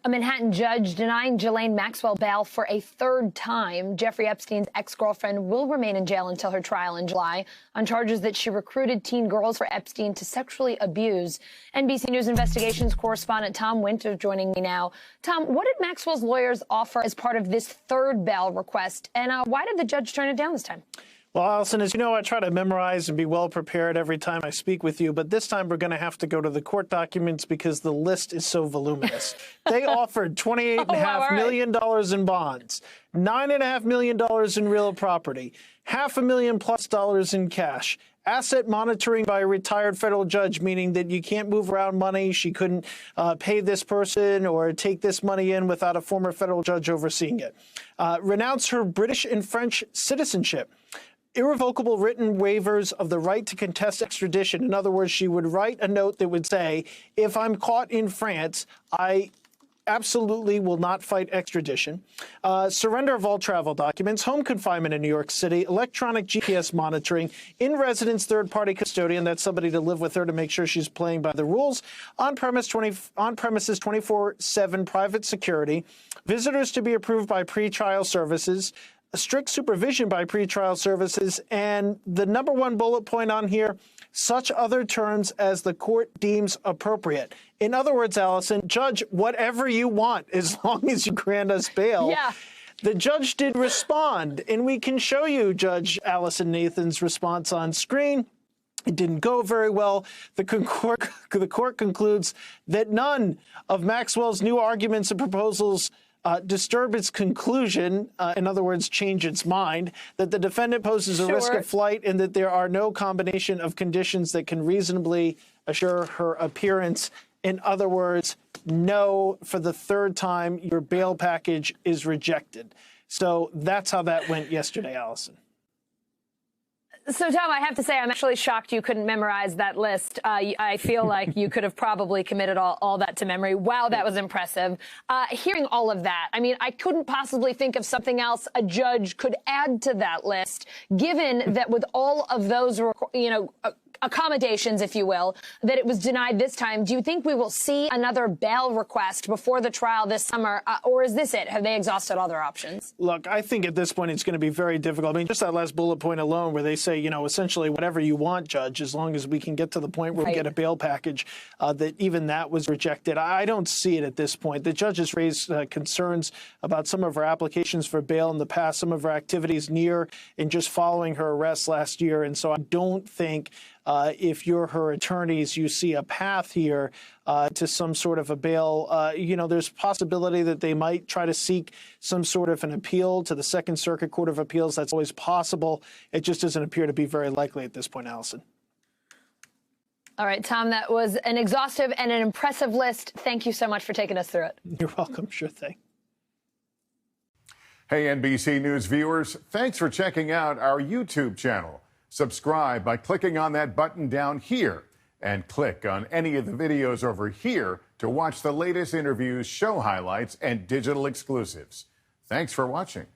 A Manhattan judge denying Ghislaine Maxwell bail for a third time. Jeffrey Epstein's ex-girlfriend will remain in jail until her trial in July on charges that she recruited teen girls for Epstein to sexually abuse. NBC News investigations correspondent Tom Winter joining me now. Tom, what did Maxwell's lawyers offer as part of this third bail request, and why did the judge turn it down this time? Well, Allison, as you know, I try to memorize and be well prepared every time I speak with you, but this time we're going to have to go to the court documents because the list is so voluminous. They offered $28.5 million in bonds, $9.5 million in real property, $500,000+ in cash, asset monitoring by a retired federal judge, meaning that you can't move around money. She couldn't pay this person or take this money in without a former federal judge overseeing it. Renounce her British and French citizenship. Irrevocable written waivers of the right to contest extradition. In other words, she would write a note that would say, if I'm caught in France, I absolutely will not fight extradition. Surrender of all travel documents, home confinement in New York City, electronic GPS monitoring, in-residence third-party custodian, that's somebody to live with her to make sure she's playing by the rules, on-premises 24/7 private security, visitors to be approved by pretrial services, strict supervision by pretrial services, and the number one bullet point on here, such other terms as the court deems appropriate. In other words, Allison, judge, whatever you want, as long as you grant us bail. Yeah. The judge did respond, and we can show you Judge Allison Nathan's response on screen. It didn't go very well. The court concludes that none of Maxwell's new arguments and proposals disturb its conclusion, in other words, change its mind, that the defendant poses a risk of flight and that there are no combination of conditions that can reasonably assure her appearance. In other words, no, for the third time, your bail package is rejected. So that's how that went yesterday, Allison. So, Tom, I have to say, I'm actually shocked you couldn't memorize that list. I feel like you could have probably committed all that to memory. Wow, that was impressive. Hearing all of that, I mean, I couldn't possibly think of something else a judge could add to that list, given that with all of those, accommodations, if you will, that it was denied this time. Do you think we will see another bail request before the trial this summer, or is this it? Have they exhausted other options? Look, I think at this point it's going to be very difficult. I mean, just that last bullet point alone where they say, essentially whatever you want, Judge, as long as we can get to the point where we get a bail package, that even that was rejected. I don't see it at this point. The judge has raised concerns about some of her applications for bail in the past, some of her activities near and just following her arrest last year. And so I don't think if you're her attorneys, you see a path here to some sort of a bail. There's possibility that they might try to seek some sort of an appeal to the Second Circuit Court of Appeals. That's always possible. It just doesn't appear to be very likely at this point, Allison. All right, Tom, that was an exhaustive and an impressive list. Thank you so much for taking us through it. You're welcome. Sure thing. Hey, NBC News viewers, thanks for checking out our YouTube channel. Subscribe by clicking on that button down here and click on any of the videos over here to watch the latest interviews, show highlights, and digital exclusives. Thanks for watching.